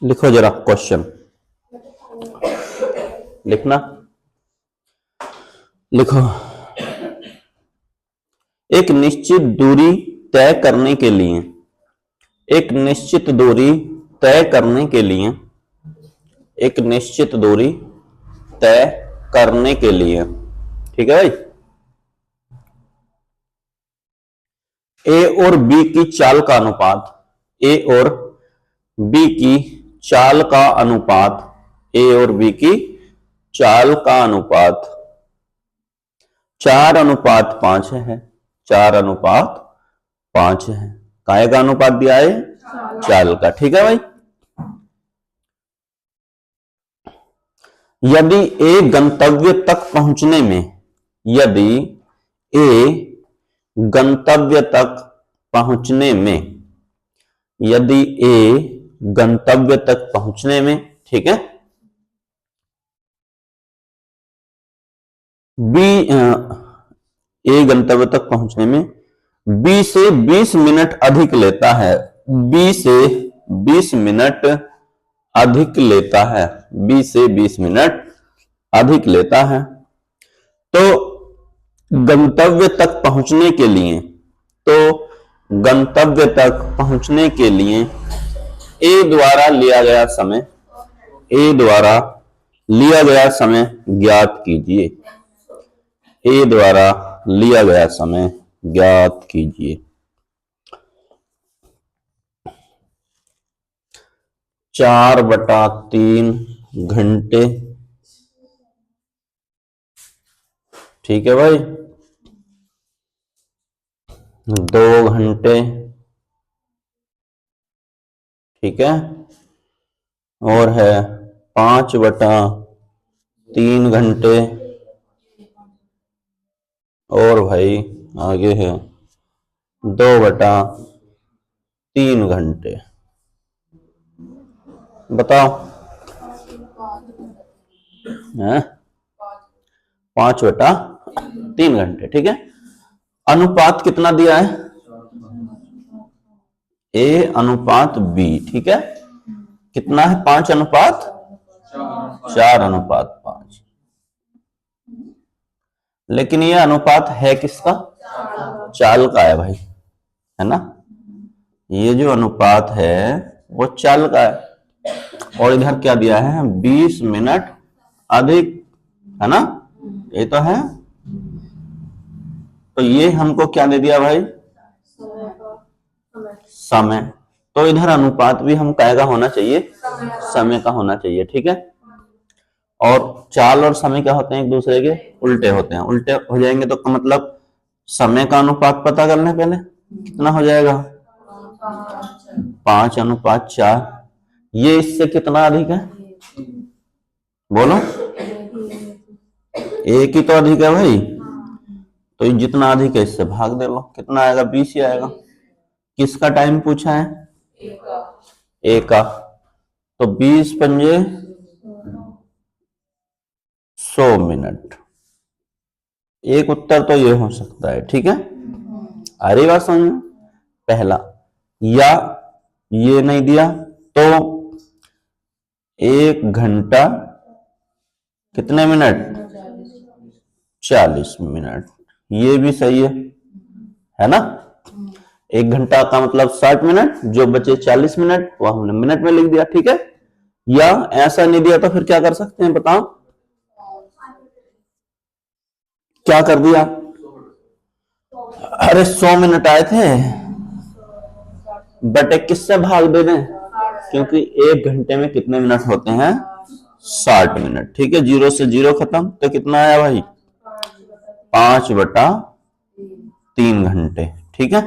लिखो जरा क्वेश्चन लिखना। लिखो। एक निश्चित दूरी तय करने के लिए एक निश्चित दूरी तय करने के लिए एक निश्चित दूरी तय करने के लिए, ठीक है भाई, ए और बी की चाल का अनुपात, ए और बी की चाल का अनुपात, ए और बी की चाल का अनुपात 4:5 है। 4:5 है। काय का अनुपात दिया है? चाल का। ठीक है भाई। यदि ए गंतव्य तक पहुंचने में यदि ए गंतव्य तक पहुंचने में यदि ए गंतव्य तक पहुंचने में, ठीक है, बी ए गंतव्य तक पहुंचने में बी से 20 मिनट अधिक लेता है, बी से 20 मिनट अधिक लेता है, बी से 20 मिनट अधिक लेता है, तो गंतव्य तक पहुंचने के लिए गंतव्य तक पहुंचने के लिए ए द्वारा लिया गया समय ए द्वारा लिया गया समय ज्ञात कीजिए। ए द्वारा लिया गया समय ज्ञात कीजिए। 4/3 घंटे, ठीक है भाई, 2 घंटे, ठीक है, और है 5/3 घंटे, और भाई आगे है 2/3 घंटे। बताओ है 5/3 घंटे, ठीक है। अनुपात कितना दिया है? ए अनुपात बी, ठीक है, कितना है? 5:4:5। लेकिन ये अनुपात है किसका? चाल का है भाई, है ना। ये जो अनुपात है वो चाल का है, और इधर क्या दिया है? 20 मिनट अधिक, है ना, ये तो है। तो ये हमको क्या दे दिया भाई? समय। तो इधर अनुपात भी हम काय का होना चाहिए? समय का होना चाहिए, ठीक है। और चाल और समय क्या होते हैं? एक दूसरे के उल्टे होते हैं। उल्टे हो जाएंगे तो मतलब समय का अनुपात पता कर लें पहले, कितना हो जाएगा? 5:4। ये इससे कितना अधिक है? बोलो। एक ही तो अधिक है भाई, तो ये जितना अधिक है इससे भाग दे लो, कितना आएगा? 20 ही आएगा। किसका टाइम पूछा है? ए का। तो 20×5 100 मिनट। एक उत्तर तो ये हो सकता है, ठीक है। आ रही बात समझ में? पहला। या ये नहीं दिया तो 1 घंटा कितने मिनट? 40 मिनट। ये भी सही है ना। 1 घंटा का मतलब 60 मिनट, जो बचे 40 मिनट वो हमने मिनट में लिख दिया, ठीक है। या ऐसा नहीं दिया तो फिर क्या कर सकते हैं? बताओ क्या कर दिया? अरे 100 मिनट आए थे, बटे किससे भाग दे दें? क्योंकि 1 घंटे में कितने मिनट होते हैं? 60 मिनट, ठीक है। 0 से 0 खत्म, तो कितना आया भाई? 5/3 घंटे, ठीक है।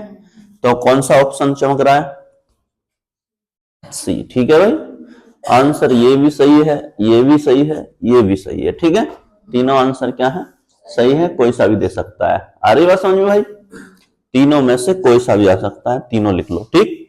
तो कौन सा ऑप्शन चमक रहा है? सी, ठीक है भाई। आंसर ये भी सही है, ये भी सही है, ये भी सही है, ठीक है। तीनों आंसर क्या है? सही है। कोई सा भी दे सकता है। आ रही बात समझ में भाई? तीनों में से कोई सा भी आ सकता है, तीनों लिख लो, ठीक।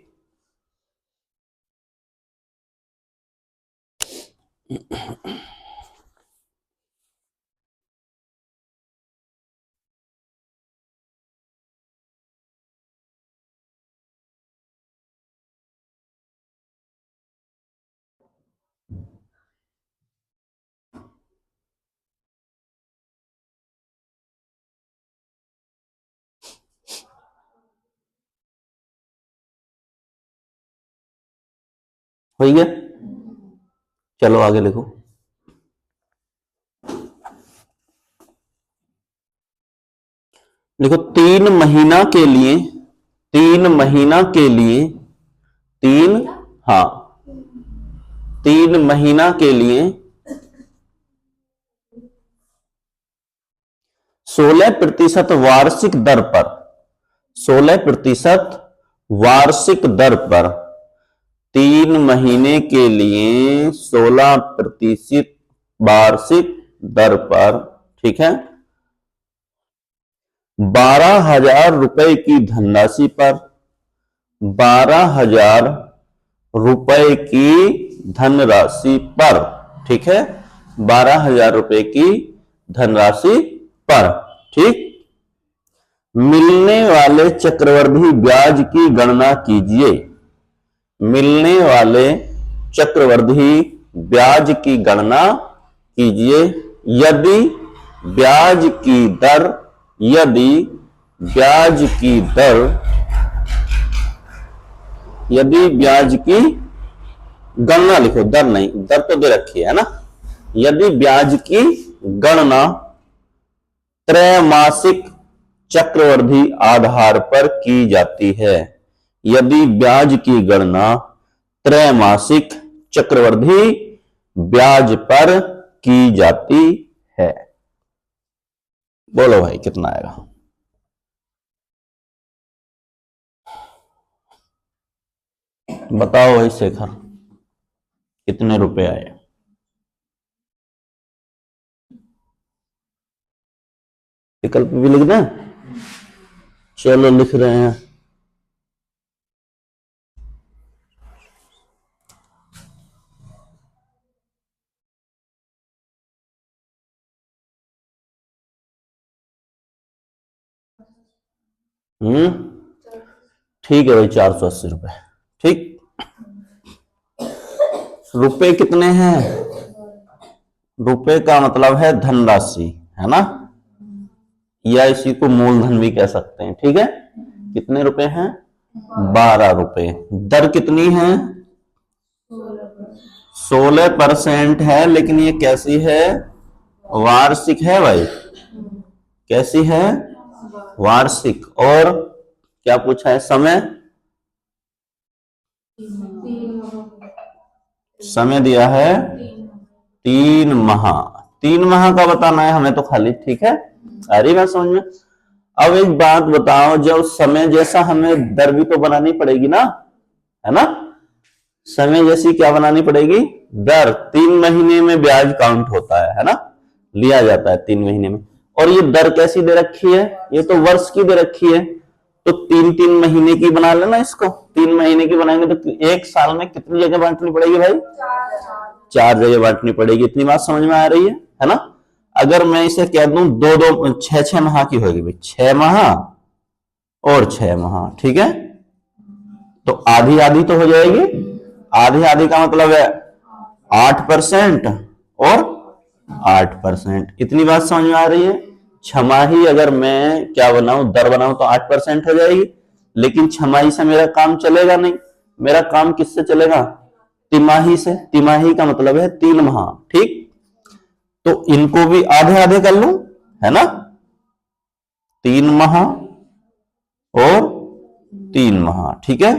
हो गया। चलो आगे लिखो। देखो 3 महीना के लिए, 3 महीना के लिए, तीन, हाँ 3 महीना के लिए 16% वार्षिक दर पर, 16% वार्षिक दर पर, 3 महीने के लिए 16% वार्षिक दर पर, ठीक है, 12,000 रुपए की धनराशि पर, 12,000 रुपए की धनराशि पर, ठीक है, 12,000 रुपए की धनराशि पर, ठीक, मिलने वाले चक्रवृद्धि ब्याज की गणना कीजिए। मिलने वाले चक्रवृद्धि ब्याज की गणना कीजिए यदि ब्याज की दर, यदि ब्याज की दर, यदि ब्याज की गणना लिखो, दर नहीं, दर तो दे रखी है ना, यदि ब्याज की गणना त्रैमासिक चक्रवृद्धि आधार पर की जाती है, यदि ब्याज की गणना त्रैमासिक चक्रवृद्धि ब्याज पर की जाती है। बोलो भाई कितना आएगा? बताओ भाई शेखर, कितने रुपए आए? विकल्प भी लिख दें? चलो लिख रहे हैं। ठीक है भाई, 480 रुपए। ठीक, रुपए कितने हैं? रुपए का मतलब है धनराशि, है ना, या इसी को मूलधन भी कह सकते हैं, ठीक है। कितने रुपए हैं? 12 रुपए। दर कितनी है? 16% है, लेकिन ये कैसी है? वार्षिक है भाई। कैसी है? वार्षिक। और क्या पूछा है? समय, समय दिया है 3 माह। 3 माह का बताना है हमें तो खाली, ठीक है, आ रही बात समझ में? अब एक बात बताओ, जब समय जैसा हमें दर भी तो बनानी पड़ेगी ना, है ना, समय जैसी क्या बनानी पड़ेगी? दर। 3 महीने में ब्याज काउंट होता है ना, लिया जाता है 3 महीने में। और ये दर कैसी दे रखी है? ये तो वर्ष की दे रखी है, तो 3-3 महीने की बना लेना इसको। 3 महीने की बनाएंगे तो एक साल में कितनी जगह बांटनी पड़ेगी भाई? 4 जगह बांटनी पड़ेगी। इतनी बात समझ में आ रही है ना? अगर मैं इसे कह दूं 2-2, 6-6 माह की होगी भाई, 6 माह और 6 माह, ठीक है, तो आधी आधी तो हो जाएगी। आधी आधी का मतलब है 8% और 8%। इतनी बात समझ में आ रही है? छमाही अगर मैं क्या बनाऊं, दर बनाऊं, तो 8% हो जाएगी, लेकिन छमाही से मेरा काम चलेगा नहीं। मेरा काम किससे चलेगा? तिमाही से। तिमाही का मतलब है 3 माह, ठीक, तो इनको भी आधे आधे कर लूं, है ना, 3 माह और 3 माह, ठीक है,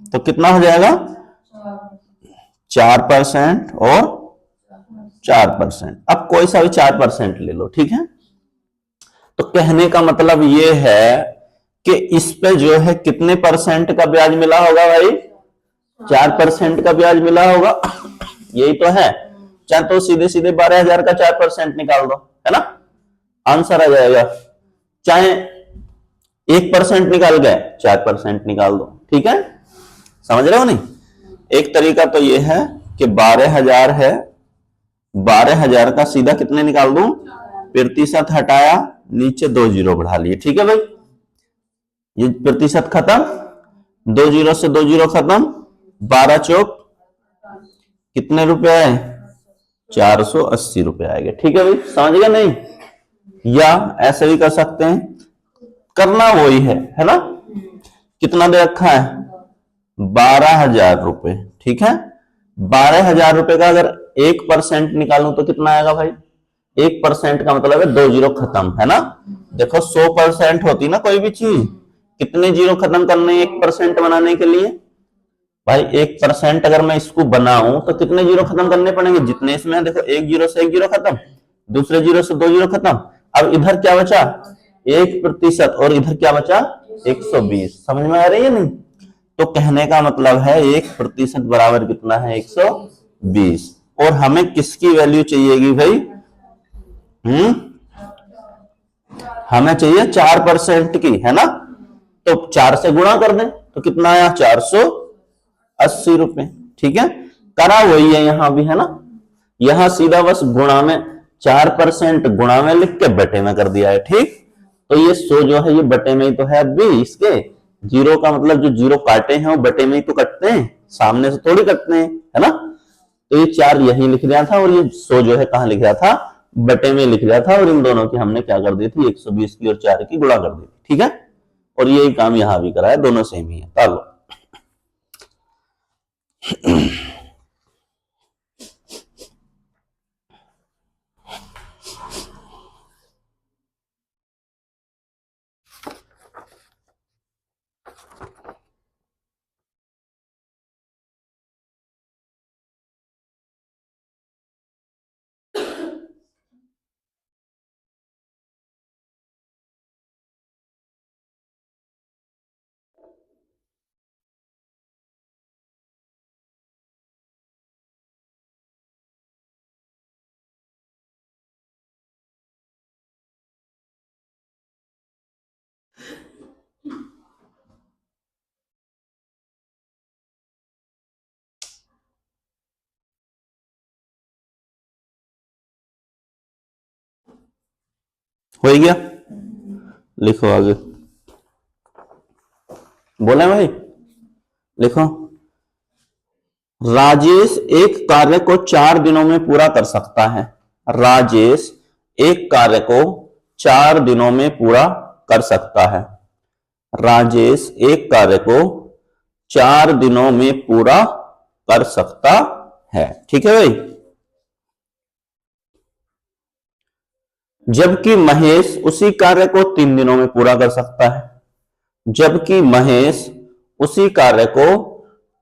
तो कितना हो जाएगा? 4% और 4%। अब कोई सा भी 4% ले लो, ठीक है। तो कहने का मतलब ये है कि इस पे जो है कितने परसेंट का ब्याज मिला होगा भाई? 4% का ब्याज मिला होगा। यही तो है। चाहे तो सीधे सीधे 12,000 का 4% निकाल दो, है ना, आंसर आ जाएगा। चाहे 1% निकाल गए, 4% निकाल दो, ठीक है, समझ रहे हो नहीं? एक तरीका तो ये है कि 12,000 है, 12,000 का सीधा कितने निकाल दूं? प्रतिशत हटाया, नीचे 2 जीरो बढ़ा लिए, ठीक है भाई, ये प्रतिशत खत्म, 2 जीरो से 2 जीरो खत्म, 12 चौक कितने रुपए आए? 480 रुपए आएंगे, ठीक है भाई, समझ गया नहीं? या ऐसे भी कर सकते हैं, करना वही है ना। कितना दे रखा है? 12,000 रुपए, ठीक है, 12,000 रुपए का अगर 1% निकालूं तो कितना आएगा भाई? 1% का मतलब है 2 जीरो खत्म, है ना? देखो 100% होती ना कोई भी चीज, कितने जीरो खत्म करने 1% बनाने के लिए? भाई 1% अगर मैं इसको बनाऊं तो कितने जीरो खत्म करने पड़ेंगे? जितने इसमें है, देखो 1 जीरो से 1 जीरो खत्म, दूसरे जीरो से 2 जीरो खत्म। अब इधर क्या बचा? 1%, और इधर क्या बचा? 120। समझ में आ रही है नहीं? तो कहने का मतलब है 1% बराबर कितना है? 120। और हमें किसकी वैल्यू चाहिएगी भाई? हमें चाहिए 4% की, है ना? तो 4 से गुणा कर दें तो कितना आया? 480 रुपए। ठीक है, करा वही है यहां भी, है ना? यहां सीधा बस गुणा में 4% गुणा में लिख के बटे में कर दिया है। ठीक, तो ये 100 जो है ये बटे में ही तो है। अभी इसके जीरो का मतलब जो जीरो काटे हैं वो बटे में ही तो कटते हैं, सामने से थोड़ी कटते हैं, है ना? तो ये 4 यही लिख रहा था और ये 100 जो है कहां लिख रहा था? बटे में लिख रहा था। और इन दोनों की हमने क्या कर दी थी? 120 की और 4 की गुणा कर दी थी। ठीक है, और यही काम यहां भी करा है, दोनों सेम ही है। चलो हो गया, लिखो आगे। बोले भाई, लिखो। राजेश एक कार्य को 4 दिनों में पूरा कर सकता है। राजेश एक कार्य को 4 दिनों में पूरा कर सकता है। राजेश एक कार्य को 4 दिनों में पूरा कर सकता है। ठीक है भाई। जबकि महेश उसी कार्य को 3 दिनों में पूरा कर सकता है। जबकि महेश उसी कार्य को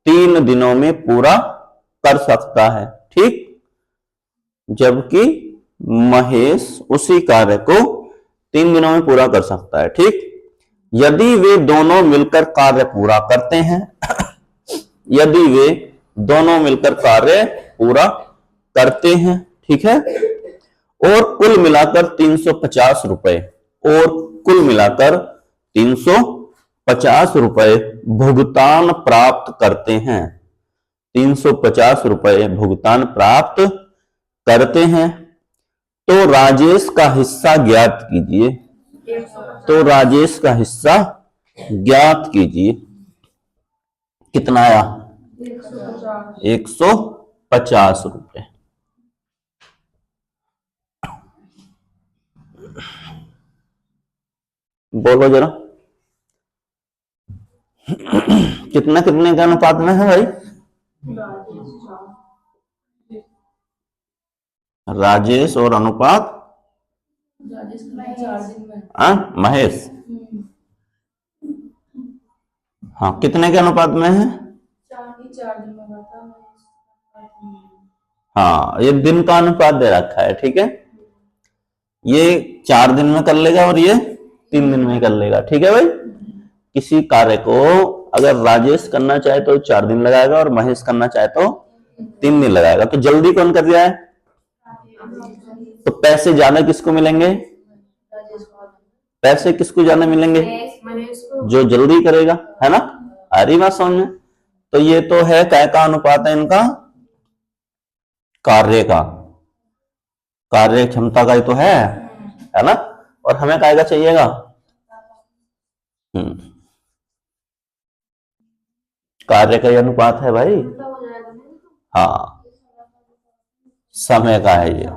3 दिनों में पूरा कर सकता है। ठीक, जबकि महेश उसी कार्य को 3 दिनों में पूरा कर सकता है। ठीक, यदि वे दोनों मिलकर कार्य पूरा करते हैं यदि वे दोनों मिलकर कार्य पूरा करते हैं, ठीक है, और कुल मिलाकर 350 रुपए, और कुल मिलाकर 350 रुपए भुगतान प्राप्त करते हैं, 350 रुपए भुगतान प्राप्त करते हैं, तो राजेश का हिस्सा ज्ञात कीजिए। तो राजेश का हिस्सा ज्ञात कीजिए। कितना आया? 150 रुपए। बोलो जरा, कितना कितने के अनुपात में है भाई? राजेश और अनुपात महेश। हाँ, कितने के अनुपात में है? हाँ, ये दिन का अनुपात दे रखा है। ठीक है, ये 4 दिन में कर लेगा और ये 3 दिन में कर लेगा। ठीक है भाई। किसी कार्य को अगर राजेश करना चाहे तो 4 दिन लगाएगा और महेश करना चाहे तो 3 दिन लगाएगा। तो जल्दी कौन कर रहा है? तो पैसे ज्यादा किसको मिलेंगे? पैसे किसको ज्यादा मिलेंगे? जो जल्दी करेगा, है ना? आ रही बात समझ में? तो ये तो है काय का अनुपात है इनका? कार्य का, कार्य क्षमता का ही तो है ना? और हमें काय का चाहिएगा? कार्य का ही अनुपात है भाई। हाँ, समय का है ये।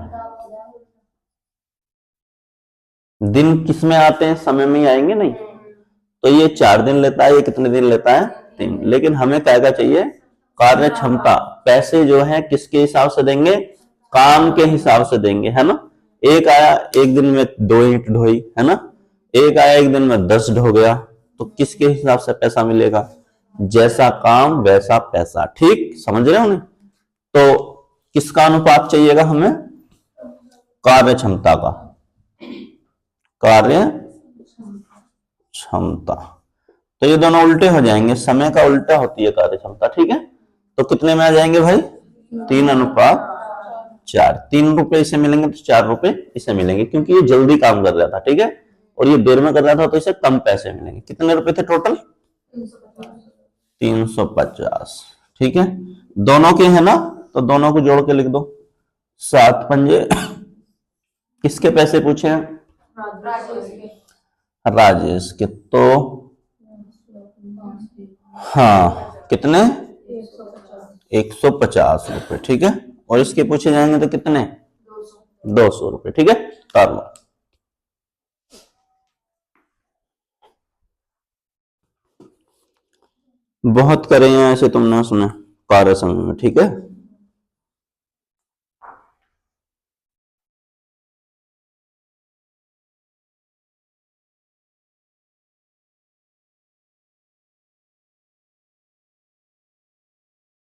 दिन किस में आते हैं? समय में ही आएंगे नहीं? तो ये 4 दिन लेता है, ये कितने दिन लेता है? 3। लेकिन हमें क्या चाहिए? कार्य क्षमता, पैसे जो है किसके हिसाब से देंगे, काम के हिसाब से देंगे, है ना। एक आया एक दिन में 2 ईंट ढोई, है ना, एक आया एक दिन में 10 ढो गया, तो किसके हिसाब से पैसा मिलेगा, जैसा काम वैसा पैसा। ठीक, समझ रहे हो नहीं। तो किसका अनुपात चाहिएगा हमें, कार्य क्षमता का, कार्य क्षमता। तो ये दोनों उल्टे हो जाएंगे, समय का उल्टा होती है कार्य क्षमता, ठीक है। तो कितने में आ जाएंगे भाई, 3:4। 3 रुपए इसे मिलेंगे तो 4 रुपए इसे मिलेंगे, क्योंकि ये जल्दी काम कर रहा था, ठीक है, और ये देर में कर रहा था, तो इसे कम पैसे मिलेंगे। कितने रुपए थे टोटल, 350, ठीक है। दोनों के है ना, तो दोनों को जोड़ के लिख दो। 7 पंजे किसके पैसे पूछे हैं, राजेश के। तो हाँ कितने, 150 रुपए, ठीक है। और इसके पूछे जाएंगे तो कितने, 200 रुपए, ठीक है। कर लो। बहुत करे हैं ऐसे, तुमने सुना कार्य समय में, ठीक है।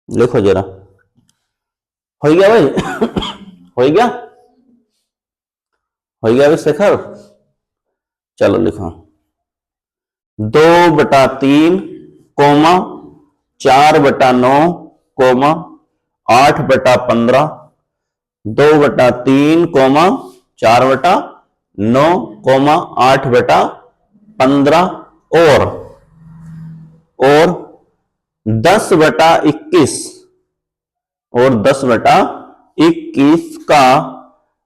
लिखो जरा, हो गया भाई हो गया, हो गया भाई शेखर। चलो लिखो, 2/3 कोमा 4/9 कोमा 8/15, 2/3 कोमा 4/9 कोमा 8/15 और 10/21 और 10/21 का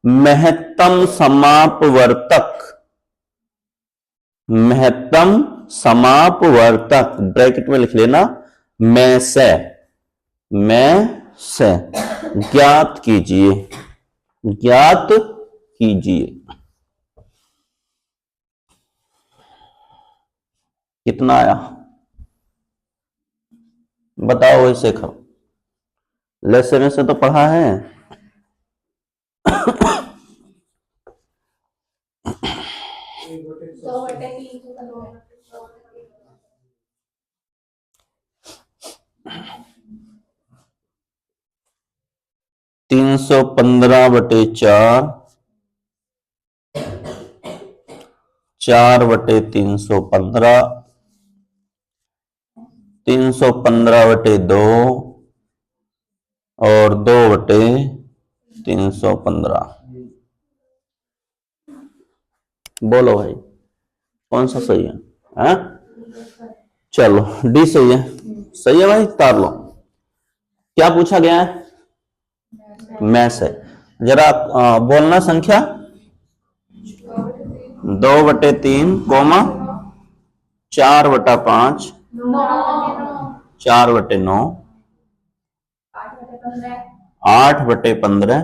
महत्तम समापवर्तक, महत्तम समापवर्तक ब्रैकेट में लिख लेना, में से ज्ञात कीजिए, ज्ञात कीजिए। कितना आया बताओ वही शेखर, लेसन में से तो पढ़ा है। 315/4, 4/315, 315/2 और 2/315। बोलो भाई कौन सा सही है, हाँ? चलो डी सही है, सही है भाई, तार लो। क्या पूछा गया है, में से। जरा बोलना संख्या, 2/3 कोमा 4/5, 4/9, 8/15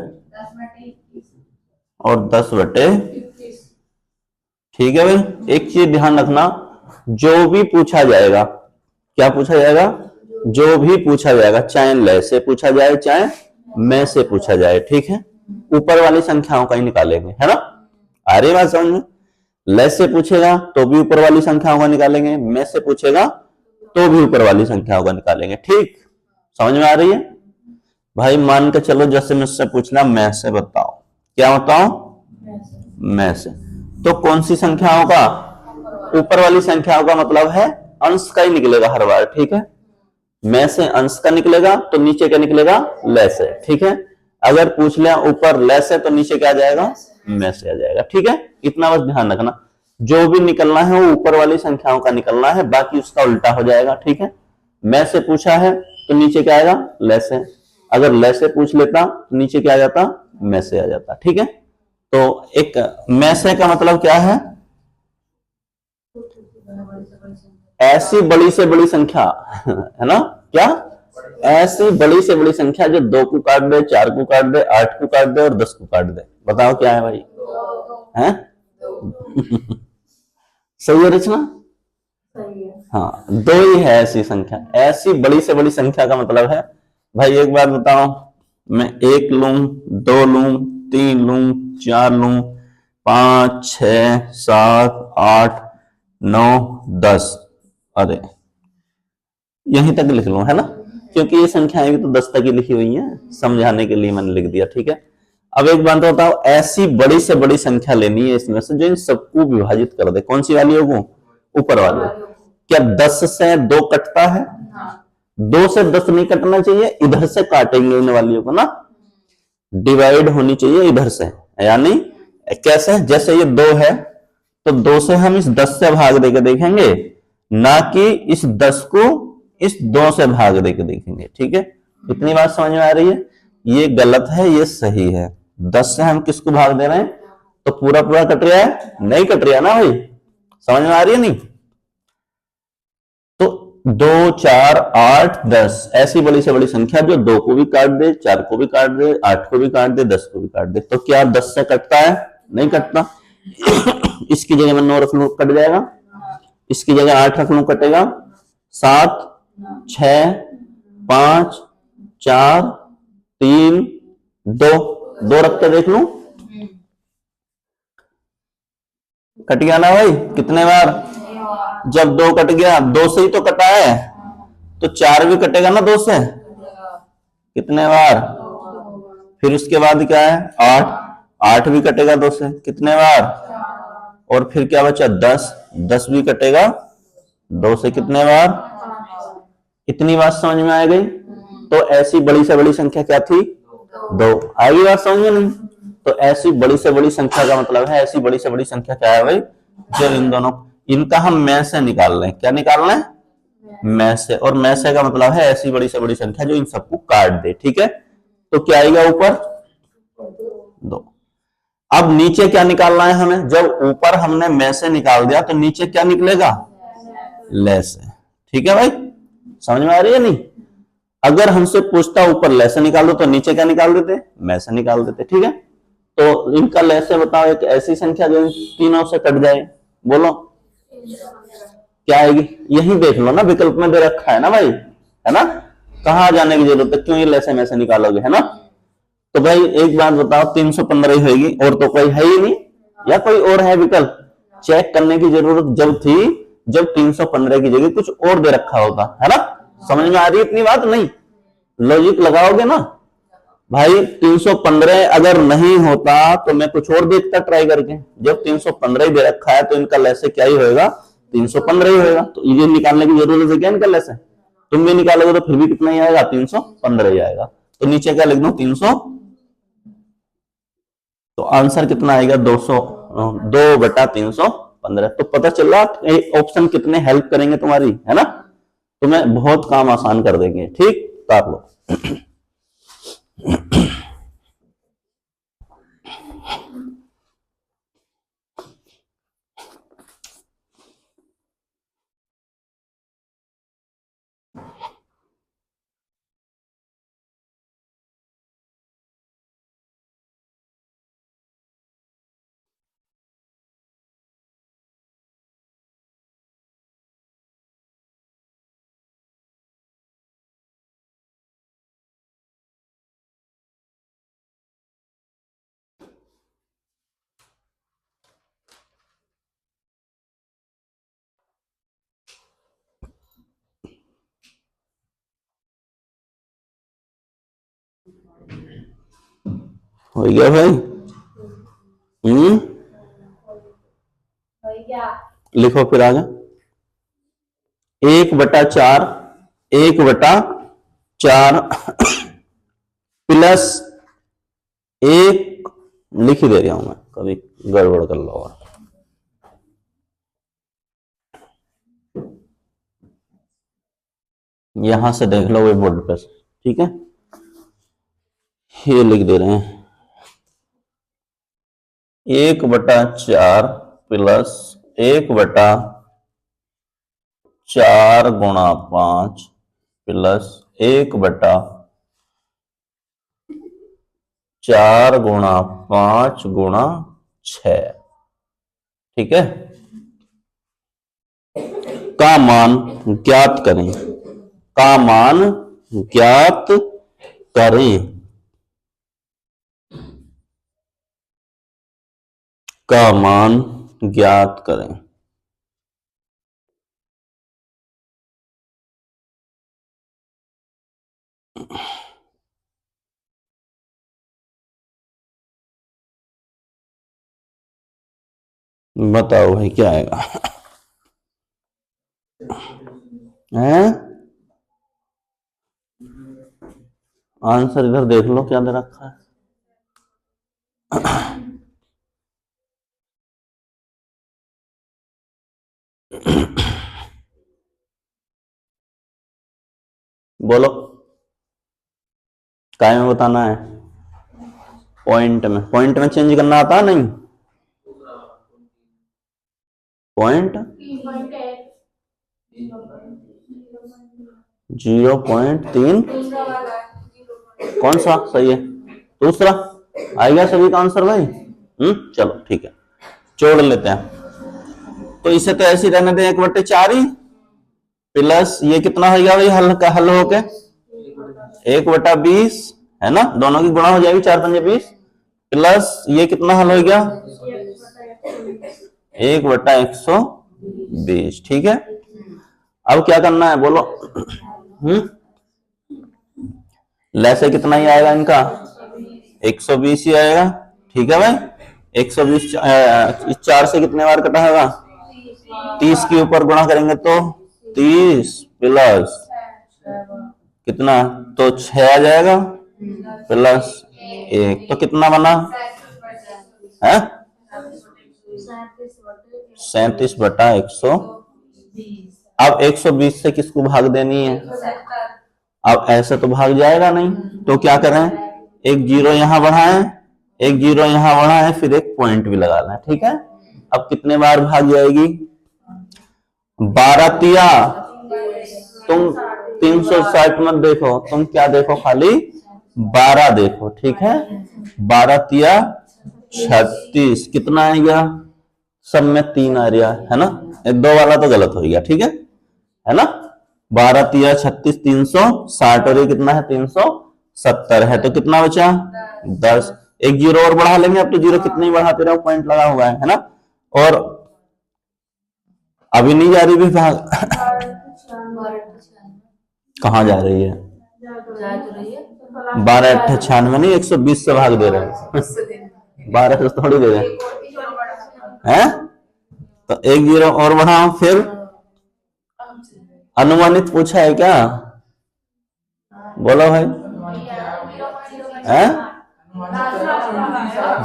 और 10/21। ठीक है भाई, एक चीज ध्यान रखना, जो भी पूछा जाएगा, क्या पूछा जाएगा, जो भी पूछा जाएगा, चाहे ले से पूछा जाए चाहे में से पूछा जाए, ठीक है, ऊपर वाली संख्याओं का ही निकालेंगे, है ना। आ रही बात समझ में, ले से पूछेगा तो भी ऊपर वाली संख्याओं का निकालेंगे, में से पूछेगा तो भी ऊपर वाली संख्याओं का निकालेंगे। ठीक, समझ में आ रही है भाई। मान के चलो जैसे मुझसे पूछना में से बताओ, क्या बताओ, में से। तो कौन सी संख्याओं का, ऊपर वाली संख्याओं का मतलब है अंश का ही निकलेगा हर बार, ठीक है। में से अंश का निकलेगा तो नीचे क्या निकलेगा, ले से, ठीक है। अगर पूछ लिया ऊपर ले से तो नीचे क्या आ जाएगा, में से आ जाएगा, ठीक है। इतना बस ध्यान रखना, जो भी निकलना है वो ऊपर वाली संख्याओं का निकलना है, बाकी उसका उल्टा हो जाएगा, ठीक है। में से पूछा है तो नीचे क्या आएगा, ले से। अगर ले से पूछ लेता तो नीचे क्या आ जाता, में से आ जाता, ठीक है। तो एक में से का मतलब क्या है, ऐसी बड़ी से बड़ी संख्या है ना, क्या, ऐसी बड़ी से बड़ी संख्या जो 2 को काट दे, 4 को काट दे, 8 को काट दे और 10 को काट दे। बताओ क्या है भाई, हैं? सही है रचना, सही है। हाँ 2 ही है ऐसी संख्या, ऐसी बड़ी से बड़ी संख्या का मतलब है भाई एक बात बताओ, मैं 1 लूं, 2 लूं, 3 लूं, 4 लूं, 5, 6, 7, 8, 9, 10, अरे यहीं तक लिख लूं, है ना, क्योंकि ये संख्याएं भी तो 10 तक ही लिखी हुई हैं, समझाने के लिए मैंने लिख दिया, ठीक है। अब एक बात बताओ, ऐसी बड़ी से बड़ी संख्या लेनी है इसमें से जो इन सबको विभाजित कर दे, कौन सी वाली होगी, ऊपर वाली। क्या 10 से 2 कटता है, 2 से 10 नहीं कटना चाहिए, इधर से काटेंगे इन वालियों को ना, डिवाइड होनी चाहिए इधर से, यानी कैसे, जैसे ये 2 है तो 2 से हम इस 10 से भाग देके देखेंगे, ना कि इस 10 को इस 2 से भाग देके देखेंगे, ठीक है। इतनी बात समझ में आ रही है, ये गलत है ये सही है। 10 से हम किसको भाग दे रहे हैं, तो पूरा पूरा कट रहा है, नहीं कट रहा ना भाई, समझ में आ रही है नहीं। तो 2, 4, 8, 10 ऐसी बड़ी से बड़ी संख्या जो 2 को भी काट दे, 4 को भी काट दे, 8 को भी काट दे, 10 को भी काट दे, तो क्या 10 से कटता है, नहीं कटता। इसकी जगह मैं 9 रख लूं, कट जाएगा, इसकी जगह 8 रख लूं, कटेगा, 7, 6, 5, 4, 3, 2, 2 रख के देख लूं, कट गया ना भाई, कितने बार, जब 2 कट गया, 2 से ही तो कटा है, तो 4 भी कटेगा ना 2 से, कितने बार, फिर उसके बाद क्या है 8, 8 भी कटेगा 2 से, कितने बार, और फिर क्या बचा 10, 10 भी कटेगा 2 से, कितने बार। इतनी बात समझ में आ गई। तो ऐसी बड़ी से बड़ी संख्या क्या थी, 2, आएगी बात समझ में नहीं। तो ऐसी बड़ी से बड़ी संख्या का मतलब है, ऐसी बड़ी से बड़ी संख्या क्या है भाई, जो इन दोनों, इनका हम में से निकाल रहे हैं, क्या निकाल रहे हैं, में से, और में से का मतलब है ऐसी बड़ी से बड़ी संख्या जो इन सबको काट दे, ठीक है। तो क्या आएगा ऊपर 2। अब नीचे क्या निकालना है हमें, जब ऊपर हमने में से निकाल दिया तो नीचे क्या निकलेगा, ले से, ठीक है भाई, समझ में आ रही है नहीं। अगर हमसे पूछता ऊपर ले से निकाल दो तो नीचे क्या निकाल देते, में से निकाल देते, ठीक है। तो इनका ले से बताओ, एक ऐसी संख्या जो इन तीनों से कट जाए, बोलो क्या आएगी, यही देख लो ना, विकल्प में दे रखा है ना भाई, है ना, कहां जाने की जरूरत है, क्यों ये ले से में से निकालोगे, है ना। तो भाई एक बात बताओ, 315 ही होगी, और तो कोई है ही नहीं, या कोई और है विकल्प, चेक करने की जरूरत जब थी जब 315 की जगह कुछ और दे रखा होगा, है ना। समझ में आ रही है इतनी बात नहीं, लॉजिक लगाओगे ना भाई। 315 अगर नहीं होता तो मैं कुछ और देखता ट्राई करके, जब 315 ही दे रखा है तो इनका लेसे क्या ही होगा, 315 ही होगा, तो ये निकालने की जरूरत है क्या इनका लेसे, तुम भी निकालोगे तो फिर भी कितना ही आएगा, 315 ही आएगा। तो नीचे क्या लिख दो 300, तो आंसर कितना आएगा 200, 2/315। तो पता चल रहा ऑप्शन कितने हेल्प करेंगे तुम्हारी, है ना, तुम्हें बहुत काम आसान कर देंगे, ठीक, काट लो। हो गया भाई, लिखो फिर आगे, 1/4, 1/4 प्लस 1, लिख ही दे रहा हूं मैं, कभी गड़बड़ कर लो, और यहां से देख लो बोर्ड पे, ठीक है, ये लिख दे रहे हैं 1/4 प्लस 1/4 × 5 प्लस 1/4 × 5 × 6, ठीक है, का मान ज्ञात करें, का मान ज्ञात करें का मान ज्ञात करें। बताओ भाई क्या आएगा? हैं? आंसर इधर देख लो क्या दे रखा है। बोलो काय में बताना है? पॉइंट में चेंज करना आता नहीं? पॉइंट 0.3 कौन सा सही है? दूसरा आएगा सभी का आंसर भाई। चलो ठीक है, जोड़ लेते हैं। तो इसे तो ऐसे ही रहने दें 1/4 ही, प्लस ये कितना हो गया भाई हल का हल होके 1/20 है ना, दोनों की गुणा हो जाएगी 4 पंजे 20, प्लस ये कितना हल हो गया 1/120। ठीक है, अब क्या करना है बोलो? लैसे कितना ही आएगा इनका 120 ही आएगा। ठीक है भाई, 120 इस 4 से कितने बार कटा होगा? 30 के ऊपर गुणा करेंगे तो 30 प्लस कितना तो 6 आ जाएगा, प्लस 1 तो कितना बना है 37/120। अब 120 से किसको भाग देनी है? अब ऐसे तो भाग जाएगा नहीं, तो क्या करें? एक जीरो यहां बढ़ाएं, एक जीरो यहां बढ़ाएं, फिर एक पॉइंट भी लगा लें। ठीक है, अब कितने बार भाग जाएगी? 12 तिया तुम 360 मत देखो, तुम क्या देखो खाली 12 देखो। ठीक है, 12 तिया 36 कितना आएगा? सब में 3 आ रहा है ना, 2 वाला तो गलत हो गया। ठीक है ना, 12 तिया 36 360 और ये कितना है 370 है, तो कितना बचा 10। एक जीरो और बढ़ा लेंगे, अब तो जीरो कितने ही बढ़ाते रहो, पॉइंट लगा हुआ है ना। और अभी नहीं जा रही विभाग कहाँ जा रही है? 12/96 नहीं, 120 से भाग दे रहे हैं 12 से थोड़ी दे रहे हैं। तो एक जीरो और बढ़ाओ, फिर अनुमानित पूछा है क्या? बोलो भाई।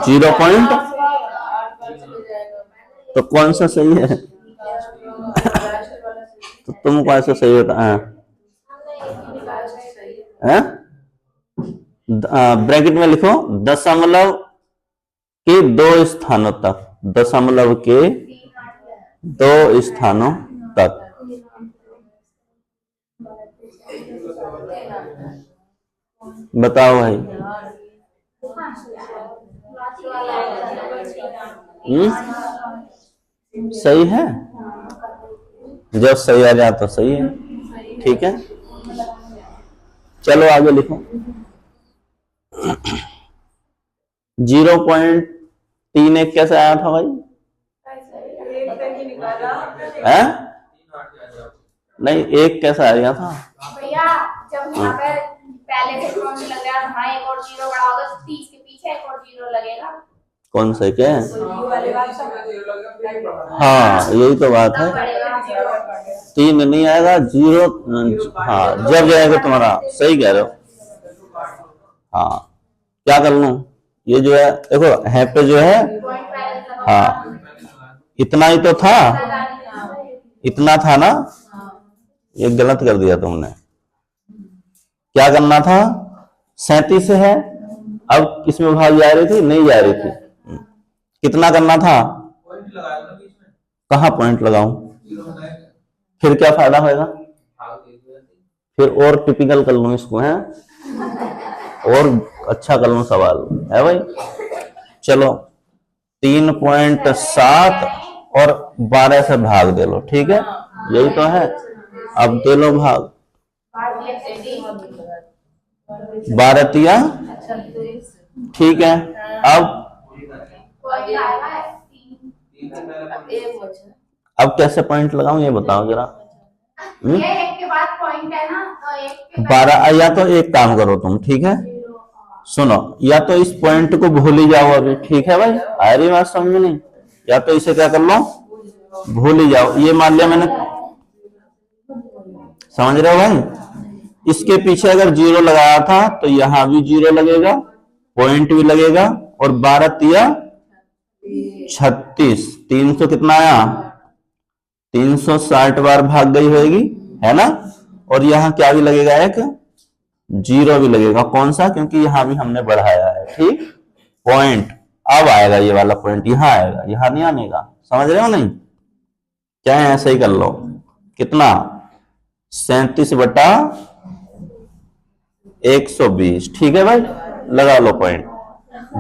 0 तो कौन सा सही है? तो तुम कौन सा सही होता है? ब्रैकेट में लिखो दशमलव के 2 स्थानों तक, दशमलव के 2 स्थानों तक। बताओ भाई। सही है, जब सही आ जाए तो सही है। ठीक है, चलो आगे लिखो। 0.31 कैसे आया था भाई? है? नहीं, एक कैसा आ गया था भैया? जब यहाँ पे पहले से लग रहा था एक और जीरो बड़ा होगा तो 30 के पीछे एक और जीरो लगेगा। कौन से क्या? हाँ यही तो बात है, 3 नहीं आएगा, जीरो। हाँ जब जाएगा तुम्हारा, सही कह रहे हो। हाँ क्या कर लूं, ये जो है देखो है पे जो है, हाँ इतना ही तो था, इतना था ना, ये गलत कर दिया तुमने। क्या करना था? 37 है, अब किसमें भाग जा रही थी? नहीं जा रही थी। कितना करना था? कहाँ पॉइंट लगाऊं? फिर क्या फायदा होगा? फिर और टिपिकल कर लूं इसको, है और अच्छा कर लूं सवाल, है भाई। चलो 3.7 और 12 से भाग दे लो। ठीक है, यही तो है। अब दे लो भाग, 12 तिया, ठीक है। अब पॉइंट आएगा 3। अब कैसे पॉइंट लगाऊं ये बताओ जरा। ये एक के बाद पॉइंट है ना, तो एक के 12, या तो एक काम करो तुम, ठीक है, सुनो, या तो इस पॉइंट को भूल ही जाओ अभी, ठीक है भाई, आ रही बात समझ में नहीं, या तो इसे क्या कर लो, भूल ही जाओ। ये मान लिया मैंने, समझ रहे हो भाई, इसके पीछे अगर 0 लगाया था तो यहां भी 0 लगेगा, पॉइंट भी लगेगा, और 12 तिया 36, 300 कितना आया, 360 बार भाग गई होगी, है ना। और यहाँ क्या भी लगेगा, एक 0 भी लगेगा, कौन सा, क्योंकि यहाँ भी हमने बढ़ाया है, ठीक। पॉइंट अब आएगा, ये वाला पॉइंट यहाँ आएगा, यहाँ नहीं आने का, समझ रहे हो नहीं, क्या है, ऐसे ही कर लो। कितना, 37/120, ठीक है भाई, लगा लो पॉइंट,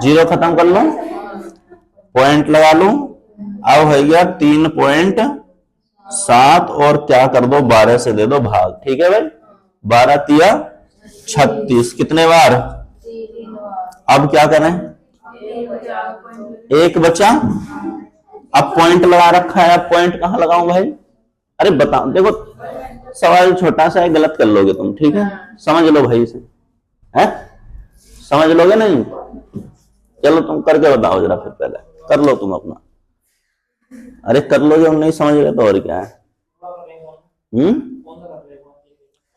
0 खत्म कर लो, पॉइंट लगा लो। अब हो गया 3.7, और क्या कर दो, 12 से दे दो भाग, ठीक है भाई, 12 तिया 36, कितने बार, अब क्या करें, एक बचा, अब पॉइंट लगा रखा है, अब पॉइंट कहां लगाऊं भाई, अरे बताओ, देखो सवाल छोटा सा है, गलत कर लोगे तुम, ठीक है, समझ लो भाई इसे, है, समझ लोगे नहीं, चलो तुम करके बताओ जरा, फिर पहले कर लो तुम अपना, अरे कर लो, जो नहीं समझ रहे तो और क्या है,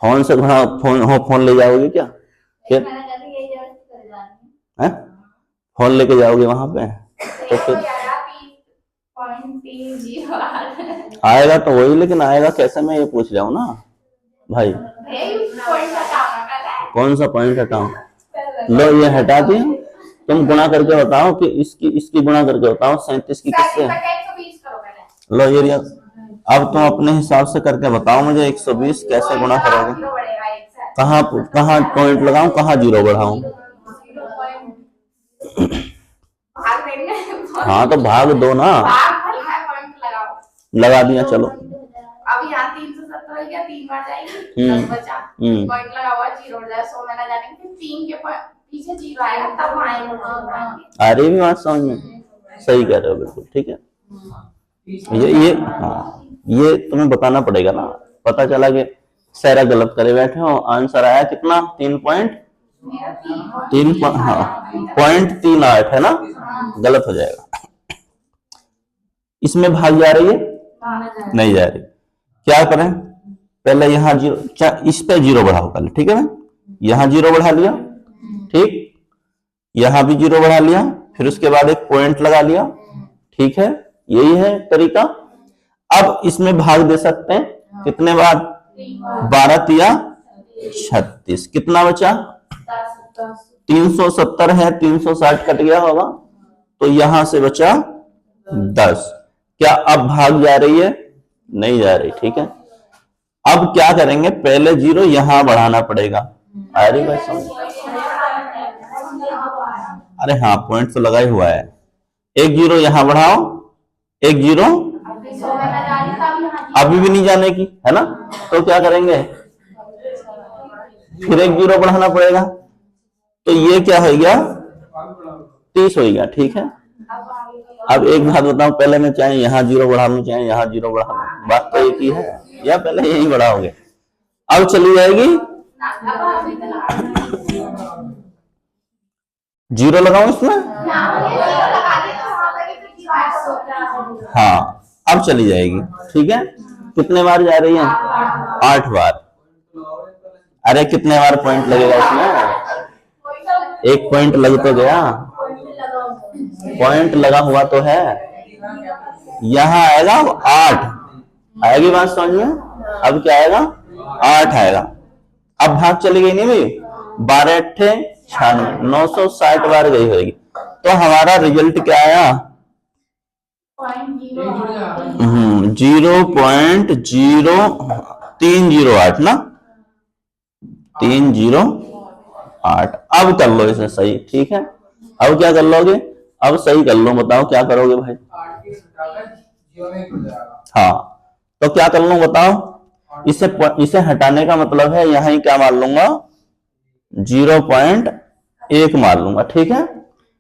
फोन से, हाँ फोन, हो फोन ले जाओगे क्या, फिर है, फोन लेके जाओगे वहां पे, तो फिर आएगा तो वही, लेकिन आएगा कैसे, मैं ये पूछ रहा हूँ ना भाई, कौन सा पॉइंट हटाऊं, लो ये हटा दिया, तुम गुणा करके बताओ कि इसकी गुणा करके बताओ, 37 की किससे, लो ये अब तुम अपने हिसाब से करके बताओ मुझे, 120 कैसे गुणा करोगे, कहाँ कहाँ पॉइंट लगाऊं, कहाँ 0 बढ़ाऊं, हाँ तो भाग दो ना, लगा दिया, चलो अब यहाँ 370 हो गया, 3 बार जाएगी, 10 बचा, पॉइंट लगा हुआ 0 हो जाए, 100 में ना जाने के 3 के पीछे 0 आएगा, तब आएगा, आ रही भी बात समझ में, सही कह रहे हो बिल्कुल, ठीक है, ये हाँ, ये तुम्हें बताना पड़ेगा ना, पता चला कि सारा गलत करे बैठे हो, आंसर आया कितना, 3.3, हाँ .38 है ना, गलत हो जाएगा, इसमें भाग जा रही है, नहीं जा रही, क्या करें, पहले यहाँ 0, इस पे 0 बढ़ाओ पहले, ठीक है ना, यहाँ 0 बढ़ा लिया, ठीक, यहां भी 0 बढ़ा लिया, फिर उसके बाद एक पॉइंट लगा लिया, ठीक है, यही है तरीका। अब इसमें भाग दे सकते हैं, कितने बार, 12 तिया 36, कितना बचा, 370 है, 360 कट गया होगा, तो यहां से बचा 10, क्या अब भाग जा रही है, नहीं जा रही, ठीक है। अब क्या करेंगे, पहले 0 यहां बढ़ाना पड़ेगा, आ रही बात समझ, अरे हाँ पॉइंट तो लगा ही हुआ है, एक 0 यहां बढ़ाओ, एक 0 अभी भी नहीं जाने की, है ना, तो क्या करेंगे, फिर एक 0 बढ़ाना पड़ेगा, तो ये क्या हो गया, 30 हो गया, ठीक है। अब एक बात बताऊं, पहले मैं चाहे यहाँ 0 बढ़ा लूं, चाहे यहाँ 0 बढ़ा लूं, बात तो एक ही है, या पहले यही बढ़ाओगे, अब चली जाएगी, 0 लगाऊं इसमें, हाँ अब चली जाएगी, ठीक है, कितने बार जा रही है, 8 बार, अरे कितने बार पॉइंट लगेगा इसमें, एक पॉइंट लग तो गया, पॉइंट लगा हुआ तो है, यहां आएगा 8, आएगी बात समझ में, अब क्या आएगा, 8 आएगा, अब भाग चली गई नहीं भाई, 12 अट्ठे 96, 960 बार गई होगी, तो हमारा रिजल्ट क्या आया, 0.0308 ना, 308, अब कर लो इसे सही, ठीक है, अब क्या कर लोगे, अब सही कर लो, बताओ क्या करोगे भाई, हाँ तो क्या कर लो बताओ, इसे हटाने का मतलब है यहाँ ही क्या मान लूंगा, 0.1 मार लूंगा, ठीक है।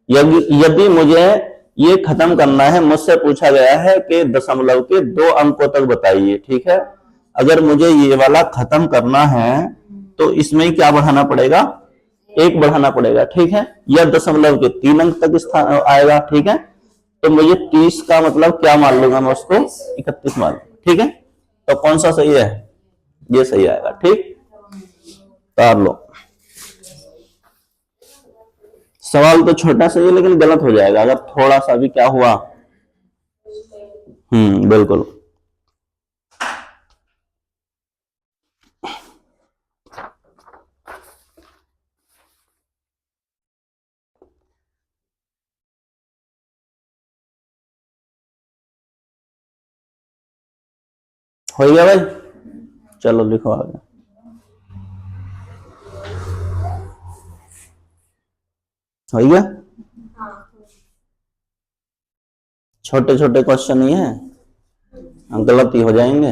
यदि मुझे ये खत्म करना है, मुझसे पूछा गया है कि दशमलव के 2 अंकों तक बताइए, ठीक है। अगर मुझे ये वाला खत्म करना है तो इसमें क्या बढ़ाना पड़ेगा, 1 बढ़ाना पड़ेगा, ठीक है। या दशमलव के 3 अंक तक स्थान आएगा, ठीक है। तो मुझे 30 का मतलब क्या मान लूंगा मैं उसको, 31 मान लूंगा, ठीक है। तो कौन सा सही है, ये सही आएगा, ठीक। तार लो। सवाल तो छोटा सा है लेकिन गलत हो जाएगा अगर थोड़ा सा भी क्या हुआ। बिल्कुल। हो गया भाई, चलो लिखो आगे। हो गया, छोटे छोटे क्वेश्चन ही है, गलत ही हो जाएंगे।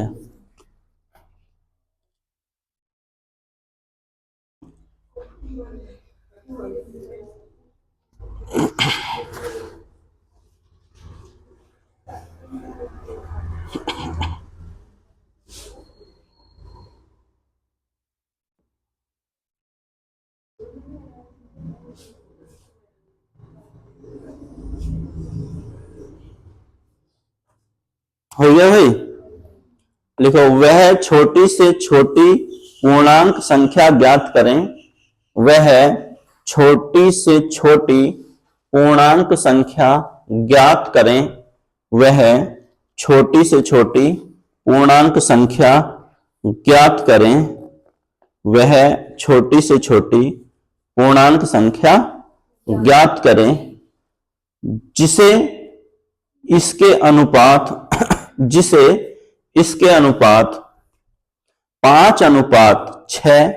हो गया भाई, लिखो। वह छोटी से छोटी पूर्णांक संख्या ज्ञात करें, वह छोटी से छोटी पूर्णांक संख्या ज्ञात करें, वह छोटी से छोटी पूर्णांक संख्या ज्ञात करें, वह छोटी से छोटी पूर्णांक संख्या ज्ञात करें जिसे इसके अनुपात 5:6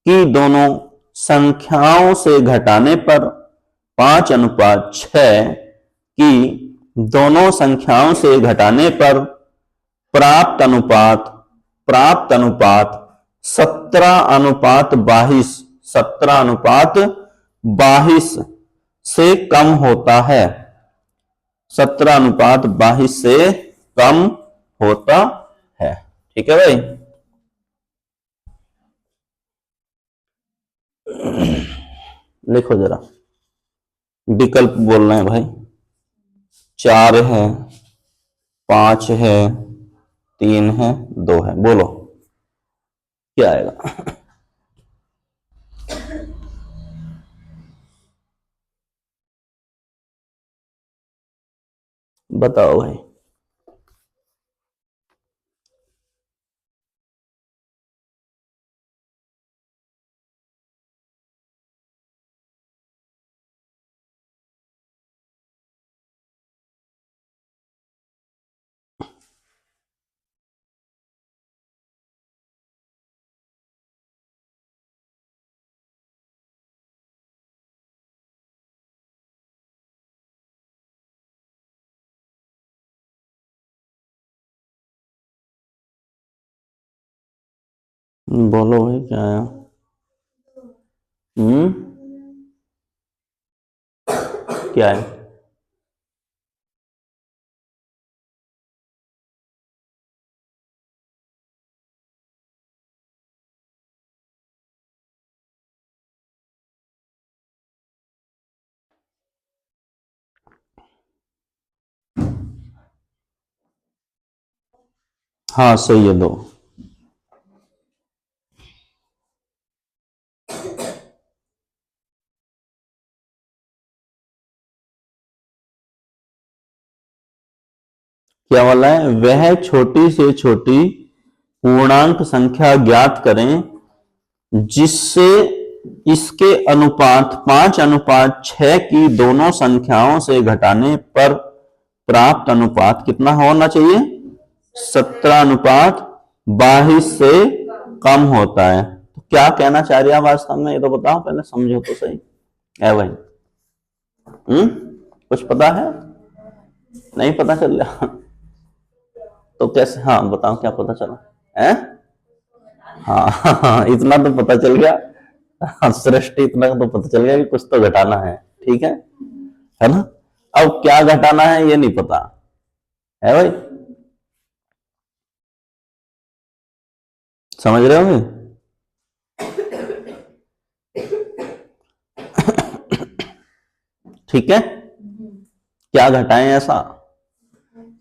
की दोनों संख्याओं से घटाने पर 5:6 की दोनों संख्याओं से घटाने पर प्राप्त अनुपात 17:22 से कम होता है। 17:22 से कम होता है, ठीक है भाई। लिखो जरा, विकल्प बोल रहे हैं भाई। 4 है, 5 है, 3 है, 2 है, बोलो क्या आएगा। बताओ भाई। बोलो भाई क्या आया। क्या है, हाँ सही है 2। क्या वाला है, वह छोटी से छोटी पूर्णांक संख्या ज्ञात करें जिससे इसके अनुपात 5:6 की दोनों संख्याओं से घटाने पर प्राप्त अनुपात कितना होना चाहिए, 17:22 से कम होता है। तो क्या कहना चाह रही है वास्तव में, ये तो बताओ पहले, समझो तो सही है भाई। कुछ पता है, नहीं पता चल रहा तो कैसे, हाँ बताओ क्या पता चला है। हाँ इतना तो पता चल गया, हाँ, सृष्टि इतना तो पता चल गया कि कुछ तो घटाना है, ठीक है ना। अब क्या घटाना है ये नहीं पता है भाई, समझ रहे हो? ठीक है, क्या घटाएं ऐसा?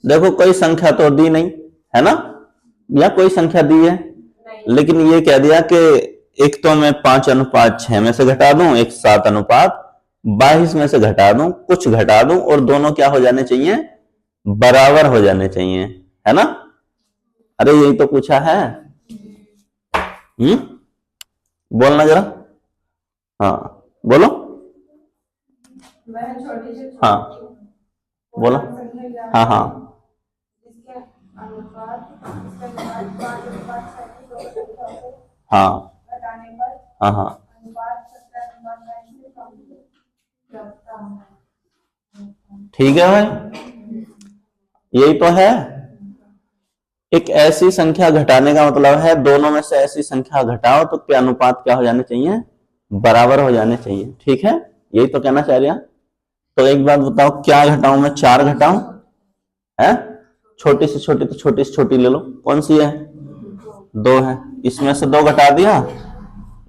देखो कोई संख्या तो दी नहीं है ना, या कोई संख्या दी है, लेकिन ये कह दिया कि एक तो मैं 5:6 में से घटा दूं, एक 7:22 में से घटा दूं, कुछ घटा दूं, और दोनों क्या हो जाने चाहिए, बराबर हो जाने चाहिए, है ना। अरे यही तो पूछा है। बोलना जरा, हाँ बोलो, हाँ बोलो, हाँ हाँ हाँ हाँ हाँ ठीक है भाई, यही तो है। एक ऐसी संख्या घटाने का मतलब है दोनों में से ऐसी संख्या घटाओ तो क्या अनुपात क्या हो जाने चाहिए, बराबर हो जाने चाहिए, ठीक है, यही तो कहना चाह रहा। तो एक बात बताओ, क्या घटाऊं मैं, 4 घटाऊं है, छोटी से छोटी तो छोटी से छोटी ले लो, कौन सी है, 2 है, इसमें से 2 घटा दिया,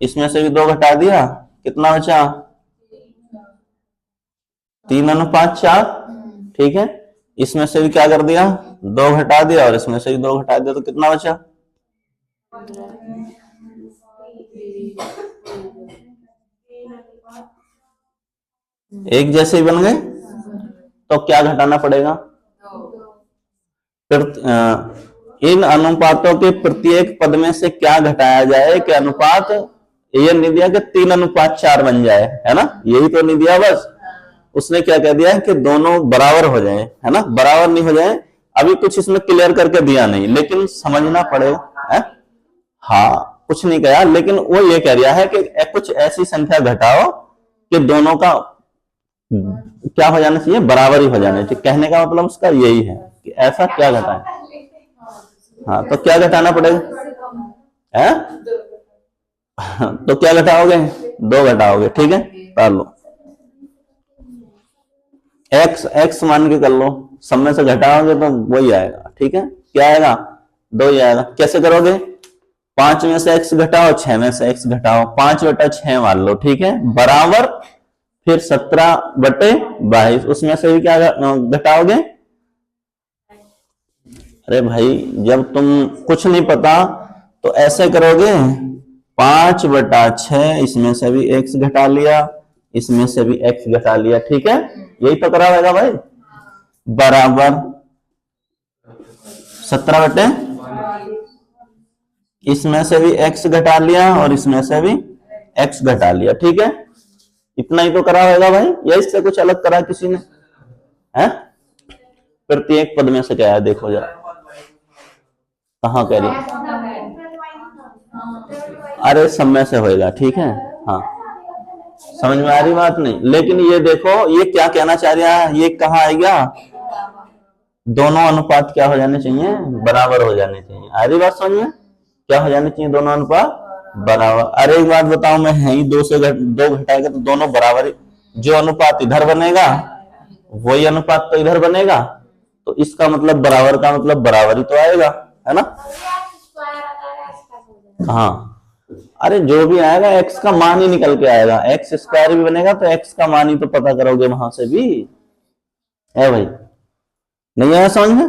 इसमें से भी 2 घटा दिया, कितना बचा, 3:4, ठीक है, इसमें से भी क्या कर दिया, 2 घटा दिया, और इसमें से भी 2 घटा दिया, तो कितना बचा, एक जैसे ही बन गए। तो क्या घटाना पड़ेगा, इन अनुपातों के प्रत्येक पद में से क्या घटाया जाए कि अनुपात ये नहीं दिया कि 3:4 बन जाए, है ना, यही तो नहीं दिया, बस उसने क्या कह दिया है कि दोनों बराबर हो जाए, है ना, बराबर नहीं हो जाए, अभी कुछ इसमें क्लियर करके दिया नहीं, लेकिन समझना पड़ेगा, है? हाँ कुछ नहीं कहा, लेकिन वो ये कह रहा है कि कुछ ऐसी संख्या घटाओ कि दोनों का क्या हो जाना चाहिए, बराबर ही हो जाना चाहिए, कहने का मतलब उसका यही है कि ऐसा क्या घटाए। हाँ तो क्या घटाना पड़ेगा, है? तो क्या घटाओगे, 2 घटाओगे, ठीक है, कर लो, x मान के कर लो, सब में से घटाओगे तो वही आएगा, ठीक है, क्या आएगा, 2 ही आएगा। कैसे करोगे, 5 में से x घटाओ, 6 में से x घटाओ, 5/6 मान लो, ठीक है, बराबर, फिर 17/22, उसमें से भी क्या घटाओगे। अरे भाई जब तुम कुछ नहीं पता तो ऐसे करोगे, 5/6, इसमें से भी x घटा लिया, इसमें से भी x घटा लिया, ठीक है, यही तो करा होगा भाई, बराबर 17 इसमें से भी x घटा लिया और इसमें से भी x घटा लिया, ठीक है, इतना ही तो करा होगा भाई, या इससे कुछ अलग करा किसी ने, है? प्रत्येक पद में से क्या है देखो जरा, कहाँ कह रही, अरे समय से होएगा, ठीक है, हाँ समझ में आ रही बात नहीं, लेकिन ये देखो ये क्या कहना चाह रहा है, ये कहाँ आएगा, दोनों अनुपात क्या हो जाने चाहिए, बराबर हो जाने चाहिए, आ रही बात समझ में, क्या हो जाने चाहिए, दोनों अनुपात बराबर। अरे एक बात बताओ, मैं है ही 2 से 2 घटाएगा तो दोनों बराबर ही, जो अनुपात इधर बनेगा वही अनुपात तो इधर बनेगा, तो इसका मतलब बराबर का मतलब बराबर ही तो आएगा, है ना। हाँ अरे जो भी आएगा x का मान ही निकल के आएगा, x² भी बनेगा तो x का मान ही तो पता करोगे वहां से भी, है भाई, नहीं आया समझ में।